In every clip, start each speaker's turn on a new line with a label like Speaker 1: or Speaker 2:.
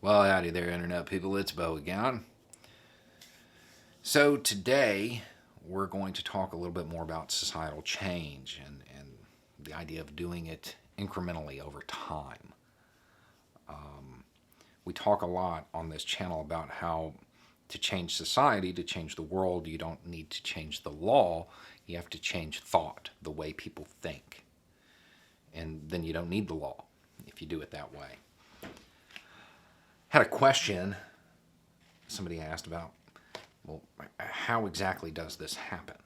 Speaker 1: Well, howdy there, Internet people. It's Bo again. So, today we're going to talk a little bit more about societal change and the idea of doing it incrementally over time. We talk a lot on this channel about how to change society, to change the world, you don't need to change the law, you have to change thought, the way people think. And then you don't need the law if you do it that way. Had a question somebody asked about, well, how exactly does this happen?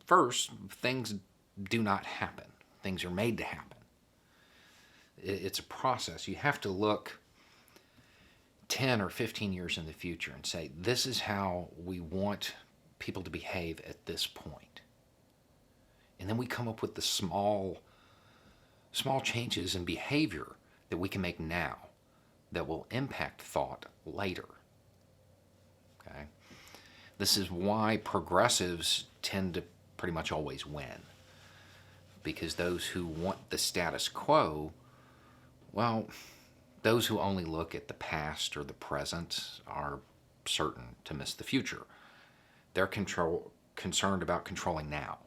Speaker 1: First, things do not happen. Things are made to happen. It's a process. You have to look 10 or 15 years in the future and say, this is how we want people to behave at this point. And then we come up with the small changes in behavior that we can make now that will impact thought later. Okay? This is why progressives tend to pretty much always win. Because those who want the status quo, well, those who only look at the past or the present are certain to miss the future. They're concerned about controlling now,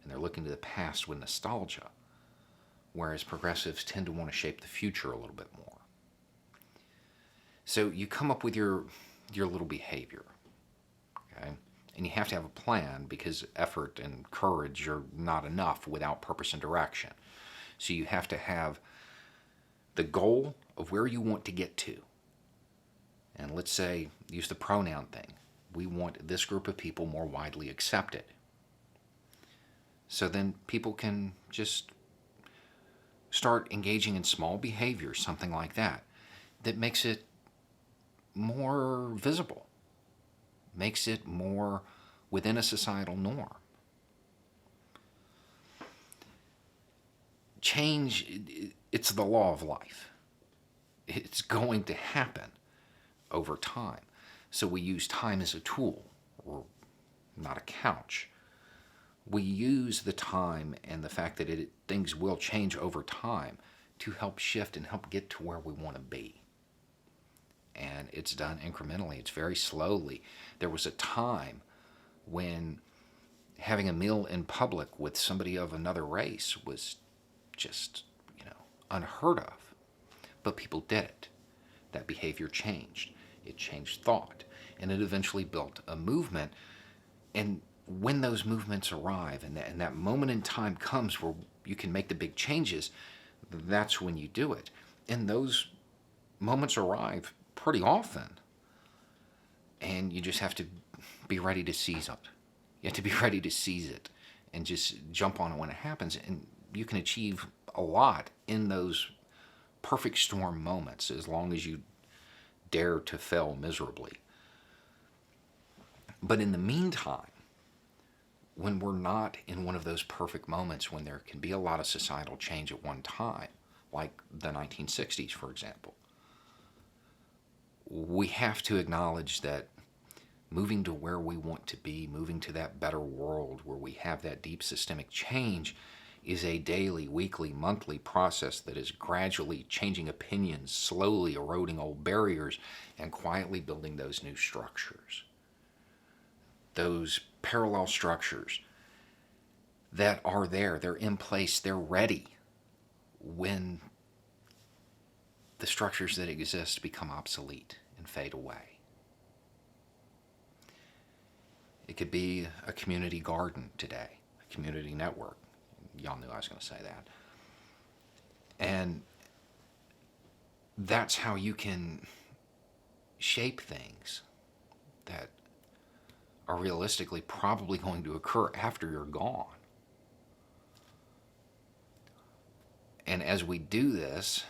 Speaker 1: and they're looking to the past with nostalgia, whereas progressives tend to want to shape the future a little bit more. So you come up with your little behavior, okay? And you have to have a plan because effort and courage are not enough without purpose and direction. So you have to have the goal of where you want to get to. And let's say, use the pronoun thing. We want this group of people more widely accepted. So then people can just start engaging in small behaviors, something like that, that makes it more visible, makes it more within a societal norm. Change, it's the law of life. It's going to happen over time. So we use time as a tool, or not a couch. We use the time and the fact that things will change over time to help shift and help get to where we want to be. And it's done incrementally. It's very slowly. There was a time when having a meal in public with somebody of another race was just, unheard of. But people did it. That behavior changed. It changed thought. And it eventually built a movement. And when those movements arrive and that moment in time comes where you can make the big changes, that's when you do it. And those moments arrive pretty often. And you just have to be ready to seize it. You have to be ready to seize it and just jump on it when it happens. And you can achieve a lot in those perfect storm moments as long as you dare to fail miserably. But in the meantime, when we're not in one of those perfect moments, when there can be a lot of societal change at one time, like the 1960s, for example, we have to acknowledge that moving to where we want to be, moving to that better world where we have that deep systemic change, is a daily, weekly, monthly process that is gradually changing opinions, slowly eroding old barriers, and quietly building those new structures. Those parallel structures that are there, they're in place, they're ready when the structures that exist become obsolete and fade away. It could be a community garden today, a community network. Y'all knew I was going to say that. And that's how you can shape things that are realistically probably going to occur after you're gone. And as we do this,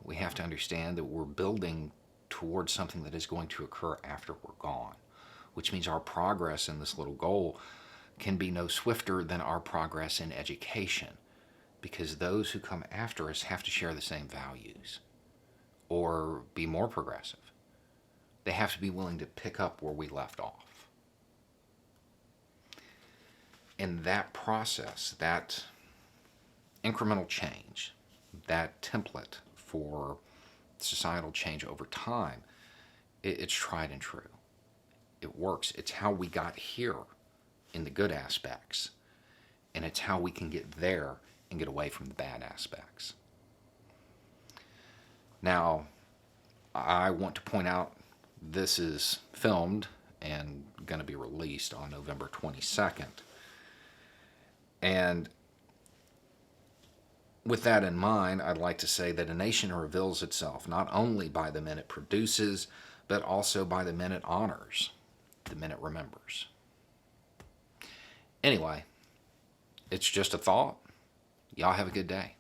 Speaker 1: we have to understand that we're building towards something that is going to occur after we're gone, which means our progress in this little goal can be no swifter than our progress in education, because those who come after us have to share the same values or be more progressive. They have to be willing to pick up where we left off. And that process, that incremental change, that template for societal change over time, it's tried and true. It works. It's how we got here in the good aspects, and it's how we can get there and get away from the bad aspects. Now, I want to point out this is filmed and going to be released on November 22nd. And with that in mind, I'd like to say that a nation reveals itself not only by the men it produces, but also by the men it honors, the men it remembers. Anyway, it's just a thought. Y'all have a good day.